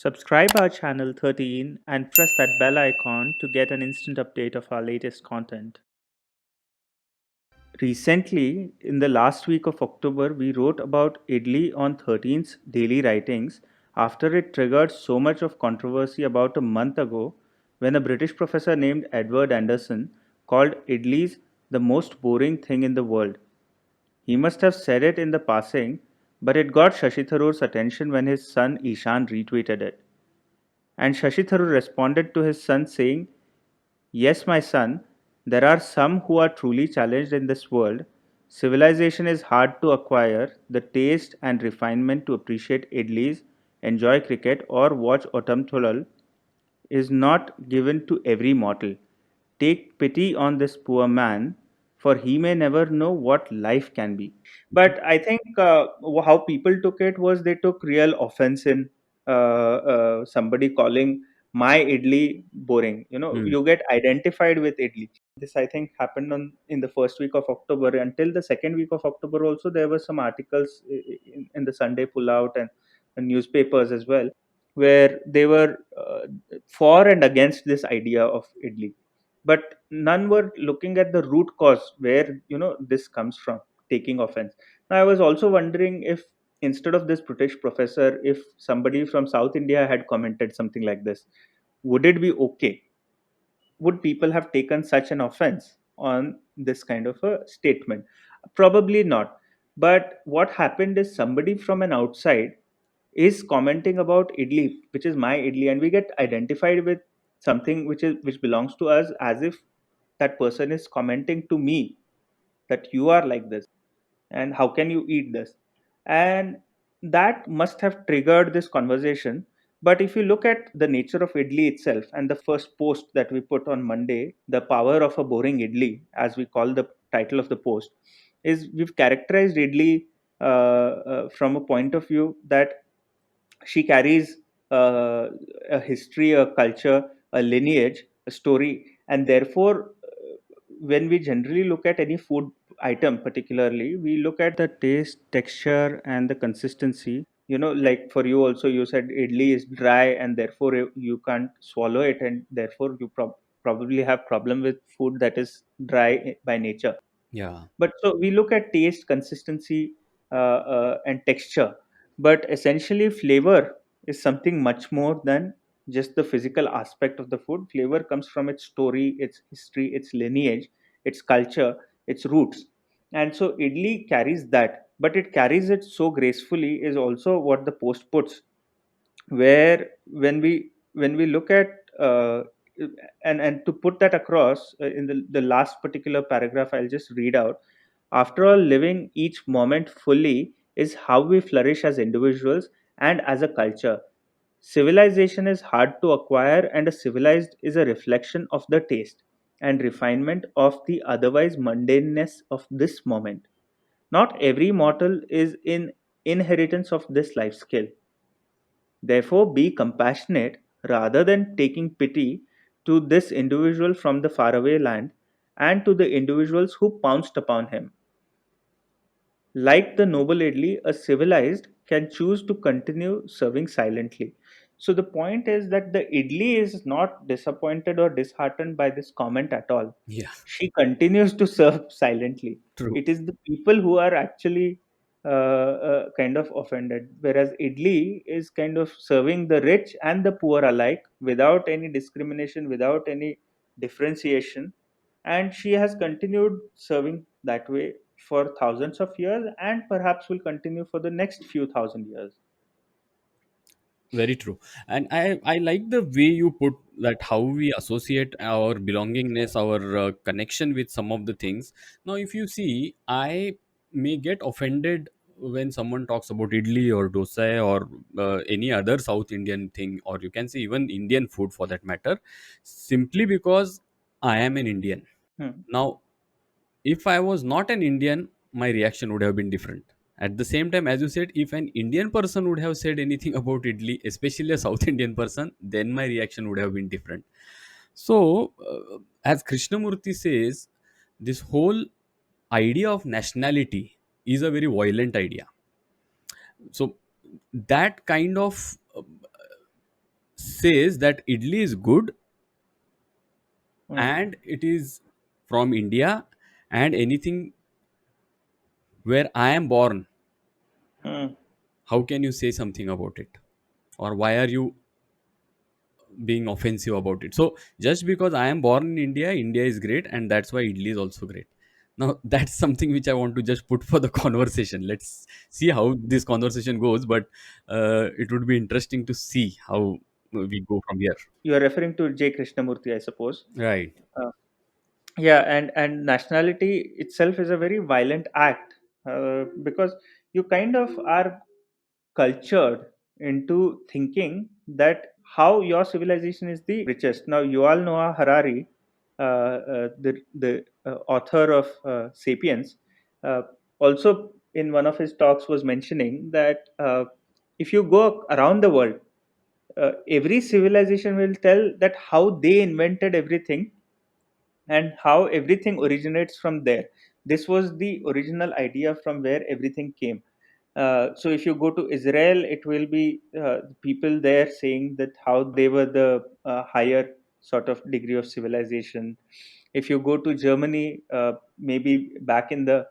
Subscribe our channel 13 and press that bell icon to get an instant update of our latest content. Recently, in the last week of October, we wrote about Idli on 13's daily writings after it triggered so much of controversy about a month ago when a British professor named Edward Anderson called Idlis the most boring thing in the world. He must have said it in the passing, but it got Shashi Tharoor's attention when his son Ishan retweeted it. And Shashi Tharoor responded to his son saying, "Yes, my son, there are some who are truly challenged in this world. Civilization is hard to acquire, the taste and refinement to appreciate idlis, enjoy cricket, or watch Autumn Thulal is not given to every mortal. Take pity on this poor man, for he may never know what life can be." But I think how people took it was they took real offense in somebody calling my idli boring. Hmm. You get identified with idli. This I think happened on in the first week of October. Until the second week of October, also there were some articles in the Sunday Pullout and newspapers as well, where they were for and against this idea of idli, but none were looking at the root cause where this comes from, taking offense. Now I was also wondering if instead of this British professor, if somebody from South India had commented something like this, would it be okay? Would people have taken such an offense on this kind of a statement? Probably not. But what happened is somebody from an outside is commenting about idli, which is my idli, and we get identified with something which belongs to us, as if that person is commenting to me that you are like this and how can you eat this, and that must have triggered this conversation. But if you look at the nature of idli itself, and the first post that we put on Monday, "The Power of a Boring Idli," as we call the title of the post, is we've characterized idli from a point of view that she carries a history, a culture, a lineage, a story, and therefore, when we generally look at any food item, particularly, we look at the taste, texture, and the consistency. Like for you, also, you said idli is dry, and therefore you can't swallow it, and therefore you probably have problem with food that is dry by nature. Yeah. But so we look at taste, consistency, and texture, but essentially flavor is something much more than just the physical aspect of the food. Flavor comes from its story, its history, its lineage, its culture, its roots. And so idli carries that, but it carries it so gracefully, is also what the post puts, where when we look at and to put that across, in the last particular paragraph I'll just read out: "After all, living each moment fully is how we flourish as individuals and as a culture. Civilization is hard to acquire, and a civilized is a reflection of the taste and refinement of the otherwise mundaneness of this moment. Not every mortal is in inheritance of this life skill. Therefore, be compassionate rather than taking pity to this individual from the faraway land and to the individuals who pounced upon him. Like the noble idli, a civilized can choose to continue serving silently." So the point is that the idli is not disappointed or disheartened by this comment at all. Yeah. She continues to serve silently. True. It is the people who are actually kind of offended, whereas idli is kind of serving the rich and the poor alike without any discrimination, without any differentiation, and she has continued serving that way for thousands of years, and perhaps will continue for the next few thousand years. Very true. And I like the way you put that how we associate our belongingness, our connection with some of the things. Now, if you see, I may get offended when someone talks about idli or dosa or any other South Indian thing, or you can say even Indian food for that matter, simply because I am an Indian. Hmm. Now, if I was not an Indian, my reaction would have been different. At the same time, as you said, if an Indian person would have said anything about idli, especially a South Indian person, then my reaction would have been different. So, as Krishnamurti says, this whole idea of nationality is a very violent idea. So, that kind of says that idli is good Hmm. and it is from India, and anything where I am born, Hmm. how can you say something about it? Or why are you being offensive about it? So just because I am born in India, India is great, and that's why idli is also great. Now that's something which I want to just put for the conversation. Let's see how this conversation goes, but it would be interesting to see how we go from here. You are referring to J. Krishnamurti, I suppose. Right. Uh, yeah, and nationality itself is a very violent act, because you kind of are cultured into thinking that how your civilization is the richest. Now, Yuval Noah Harari, the author of *Sapiens*, uh, also in one of his talks was mentioning that if you go around the world, every civilization will tell that how they invented everything and how everything originates from there. This was the original idea from where everything came. So if you go to Israel, it will be people there saying that how they were the higher sort of degree of civilization. If you go to Germany, maybe back in the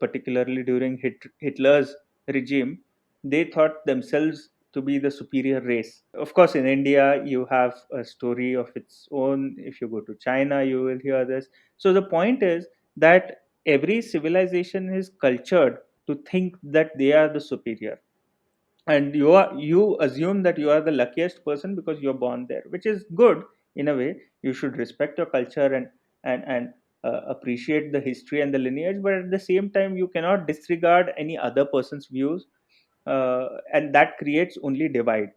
particularly during Hitler's regime, they thought themselves to be the superior race. Of course, in India, you have a story of its own. If you go to China, you will hear this. So the point is that every civilization is cultured to think that they are the superior, and you assume that you are the luckiest person because you're born there, which is good. In a way, you should respect your culture and appreciate the history and the lineage, but at the same time you cannot disregard any other person's views, and that creates only divide.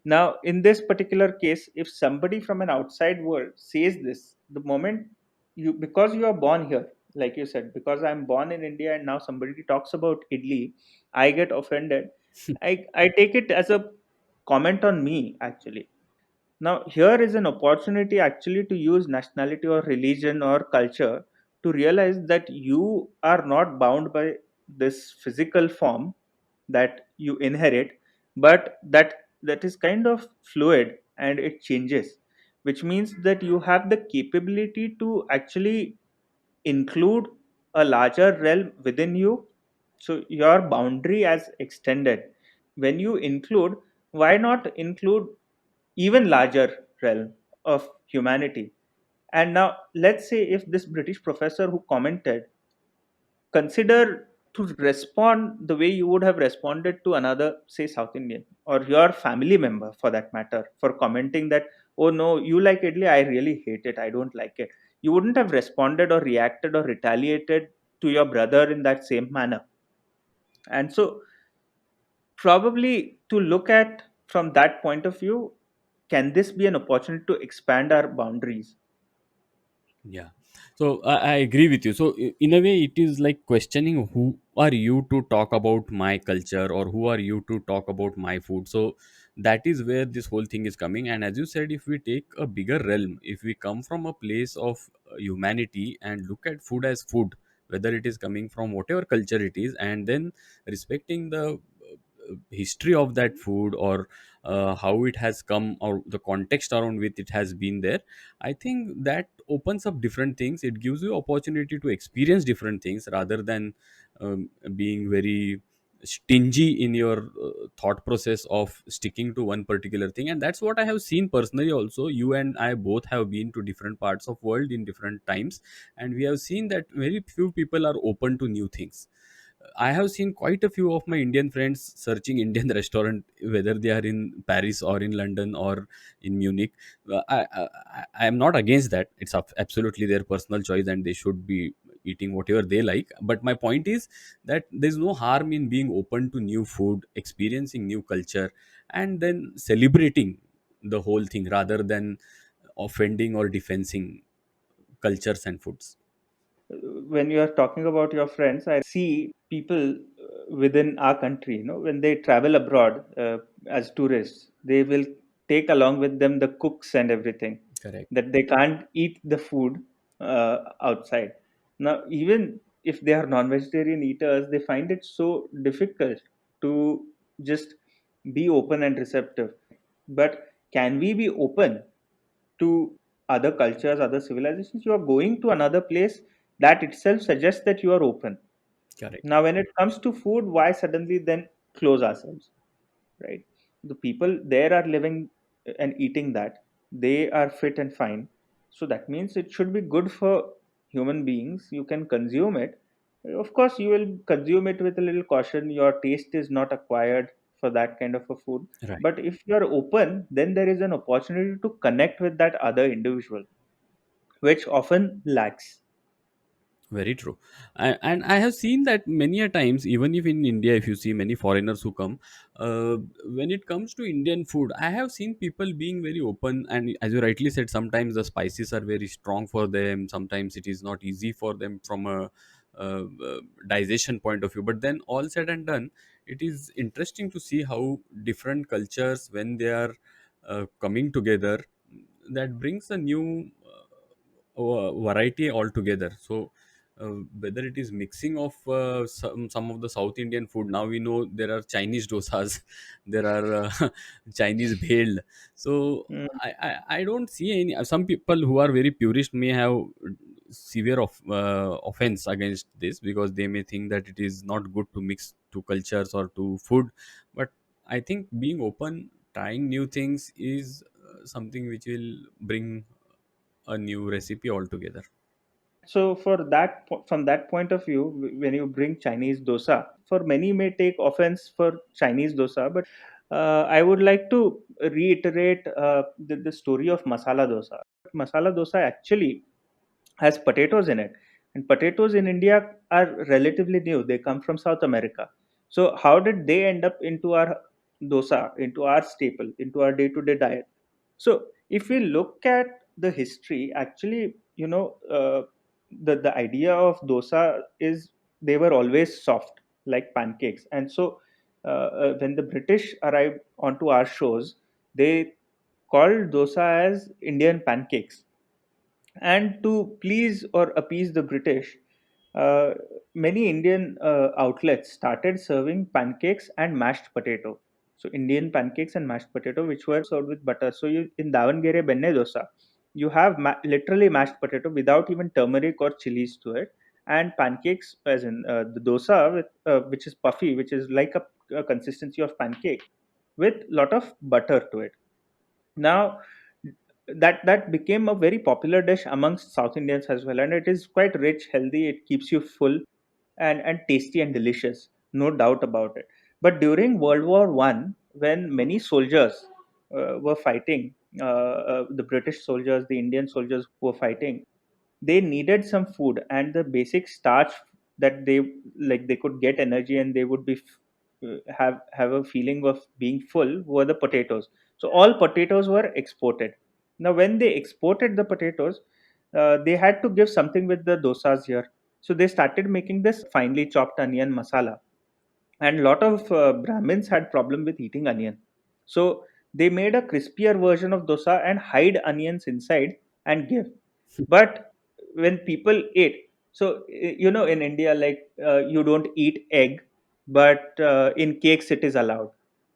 Now, in this particular case, if somebody from an outside world says this, the moment you, because you are born here, like you said, because I'm born in India and now somebody talks about idli, I get offended. I take it as a comment on me, actually. Now, here is an opportunity actually to use nationality or religion or culture to realize that you are not bound by this physical form that you inherit, but that is kind of fluid and it changes, which means that you have the capability to actually include a larger realm within you. So your boundary has extended. When you include, why not include even larger realm of humanity? And now let's say if this British professor who commented consider to respond the way you would have responded to another, say, South Indian or your family member for that matter, for commenting that, oh no, you like idli, I really hate it, I don't like it. You wouldn't have responded or reacted or retaliated to your brother in that same manner. And so probably to look at from that point of view, can this be an opportunity to expand our boundaries? Yeah. So I agree with you. So in a way, it is like questioning who are you to talk about my culture, or who are you to talk about my food. So that is where this whole thing is coming. And as you said, if we take a bigger realm, if we come from a place of humanity and look at food as food, whether it is coming from whatever culture it is, and then respecting the history of that food, or how it has come, or the context around which it has been there, I think that opens up different things. It gives you opportunity to experience different things rather than being very stingy in your thought process of sticking to one particular thing. And that's what I have seen personally also. You and I both have been to different parts of world in different times, and we have seen that very few people are open to new things. I have seen quite a few of my Indian friends searching Indian restaurant, whether they are in Paris or in London or in Munich. I am not against that. It's absolutely their personal choice, and they should be eating whatever they like. But my point is that there's no harm in being open to new food, experiencing new culture, and then celebrating the whole thing rather than offending or defending cultures and foods. When you are talking about your friends, I see people within our country, when they travel abroad as tourists, they will take along with them the cooks and everything, Correct. that they can't eat the food outside. Now, even if they are non-vegetarian eaters, they find it so difficult to just be open and receptive. But can we be open to other cultures, other civilizations? You are going to another place, that itself suggests that you are open. Correct. Now, when it comes to food, why suddenly then close ourselves, right? The people there are living and eating that. They are fit and fine. So that means it should be good for human beings. You can consume it. Of course, you will consume it with a little caution. Your taste is not acquired for that kind of a food. Right. But if you are open, then there is an opportunity to connect with that other individual, which often lacks. Very true. And I have seen that many a times, even if in India, if you see many foreigners who come, uh, when it comes to Indian food, I have seen people being very open. And as you rightly said, sometimes the spices are very strong for them. Sometimes it is not easy for them from a digestion point of view. But then, all said and done, it is interesting to see how different cultures, when they are coming together, that brings a new variety altogether. So whether it is mixing of some of the South Indian food, now we know there are Chinese dosas, there are Chinese bhel. So Mm. I don't see any. Some people who are very purist may have severe offense against this, because they may think that it is not good to mix to cultures or to food. But I think being open, trying new things is something which will bring a new recipe altogether. So for that, from that point of view, when you bring Chinese dosa, for many may take offense for Chinese dosa, but I would like to reiterate the story of masala dosa. Masala dosa actually has potatoes in it, and potatoes in India are relatively new. They come from South America. So how did they end up into our dosa, into our staple, into our day-to-day diet? So if we look at the history, actually, the idea of dosa is they were always soft like pancakes, and so when the British arrived onto our shores, they called dosa as Indian pancakes. And to please or appease the British, uh, many Indian outlets started serving pancakes and mashed potato. So Indian pancakes and mashed potato, which were served with butter. So you in Davangere benne dosa, you have literally mashed potato without even turmeric or chilies to it, and pancakes, as in the dosa, which is puffy, which is like a consistency of pancake with lot of butter to it. Now that became a very popular dish amongst South Indians as well, and it is quite rich, healthy. It keeps you full and tasty and delicious, no doubt about it. But during World War I, when many soldiers were fighting, the British soldiers, the Indian soldiers who were fighting, they needed some food, and the basic starch that they like they could get energy, and they would be have a feeling of being full, were the potatoes. So all potatoes were exported. Now when they exported the potatoes, they had to give something with the dosas here. So they started making this finely chopped onion masala, and a lot of Brahmins had problem with eating onion. So they made a crispier version of dosa and hide onions inside and give. But when people ate, so in India, like you don't eat egg, but in cakes it is allowed.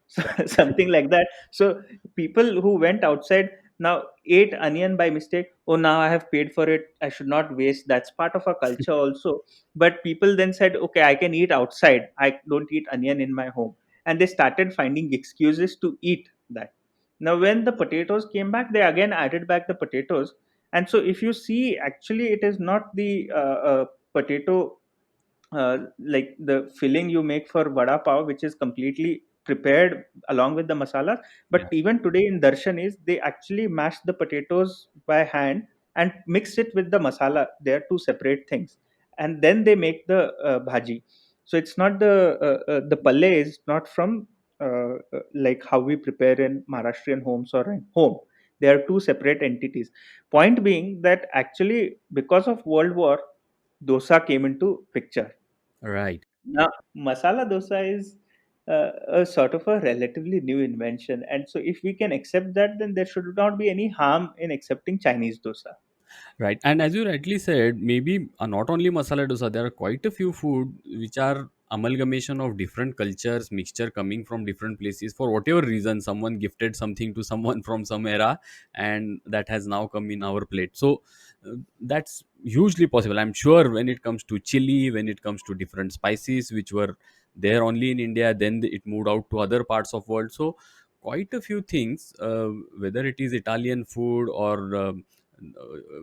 So, something like that. So people who went outside now ate onion by mistake. Oh, now I have paid for it, I should not waste. That's part of our culture also. But people then said, okay, I can eat outside, I don't eat onion in my home. And they started finding excuses to eat that. Now when the potatoes came back, they again added back the potatoes. And so if you see, actually it is not the potato, like the filling you make for vada pav, which is completely prepared along with the masala. But Yeah. even today in darshan is they actually mash the potatoes by hand and mix it with the masala. They are two separate things, and then they make the bhaji. So it's not the palle is not from like how we prepare in Maharashtrian homes or in home. They are two separate entities. Point being that actually because of World War, dosa came into picture. Right. Now, masala dosa is a sort of a relatively new invention, and so if we can accept that, then there should not be any harm in accepting Chinese dosa. Right. And as you rightly said, maybe not only masala dosa, there are quite a few food which are amalgamation of different cultures, mixture coming from different places. For whatever reason, someone gifted something to someone from some era, and that has now come in our plate. So that's hugely possible. I'm sure when it comes to chili, when it comes to different spices which were there only in India, then it moved out to other parts of world. So quite a few things, whether it is Italian food or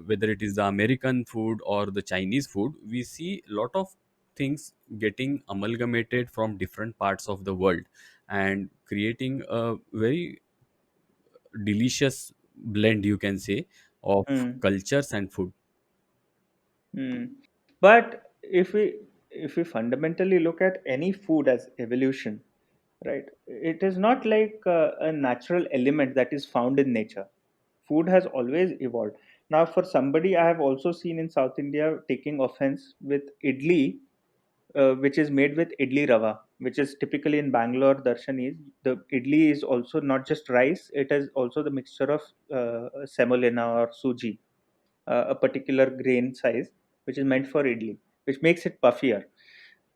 whether it is the American food or the Chinese food, we see a lot of things getting amalgamated from different parts of the world and creating a very delicious blend, you can say, of Hmm. cultures and food. Hmm. But if we fundamentally look at any food as evolution, right, it is not like a natural element that is found in nature. Food has always evolved. Now, for somebody, I have also seen in South India taking offense with idli, which is made with idli rava, which is typically in Bangalore. Darshanis, the idli is also not just rice; it is also the mixture of semolina or suji, a particular grain size, which is meant for idli, which makes it puffier.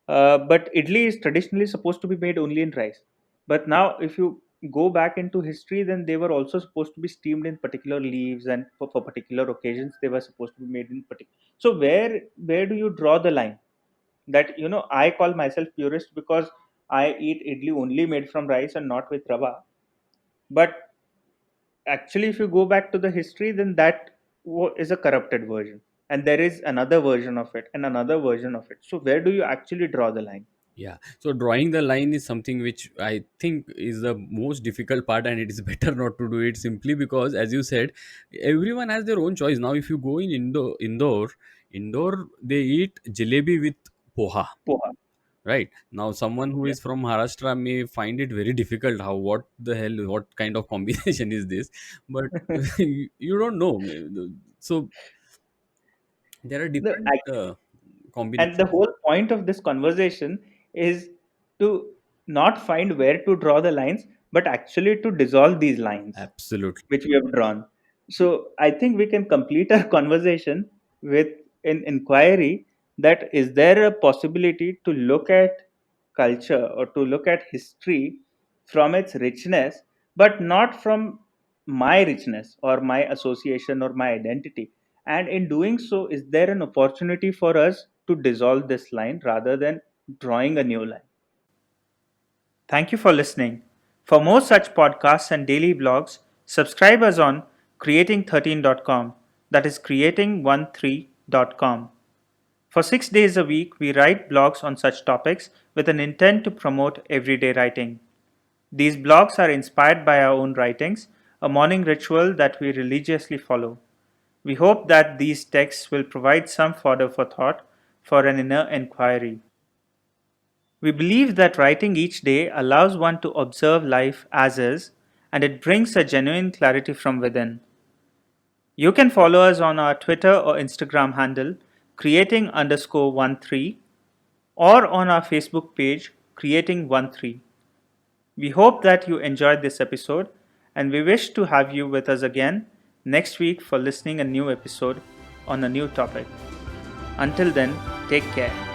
But idli is traditionally supposed to be made only in rice. But now, if you go back into history, then they were also supposed to be steamed in particular leaves, and for particular occasions, they were supposed to be made in particular. So where do you draw the line? That I call myself purist because I eat idli only made from rice and not with rava. But actually, if you go back to the history, then that is a corrupted version, and there is another version of it and another version of it. So where do you actually draw the line? Yeah. So drawing the line is something which I think is the most difficult part, and it is better not to do it, simply because, as you said, everyone has their own choice. Now, if you go in indoor, they eat jalebi with poha. Poha. Right now, someone who Yeah. is from Maharashtra may find it very difficult. How, what the hell, what kind of combination is this? But you don't know. So there are The, different and the combinations. whole point of this conversation is to not find where to draw the lines, but actually to dissolve these lines Absolutely. which we have drawn. So I think we can complete our conversation with an inquiry that is there a possibility to look at culture or to look at history from its richness, but not from my richness or my association or my identity. And in doing so, is there an opportunity for us to dissolve this line rather than drawing a new line? Thank you for listening. For more such podcasts and daily blogs, subscribe us on creating13.com. That is creating13.com. For 6 days a week, we write blogs on such topics with an intent to promote everyday writing. These blogs are inspired by our own writings, a morning ritual that we religiously follow. We hope that these texts will provide some fodder for thought for an inner inquiry. We believe that writing each day allows one to observe life as is, and it brings a genuine clarity from within. You can follow us on our Twitter or Instagram handle, creating_13, or on our Facebook page, creating13. We hope that you enjoyed this episode, and we wish to have you with us again next week for listening a new episode on a new topic. Until then, take care.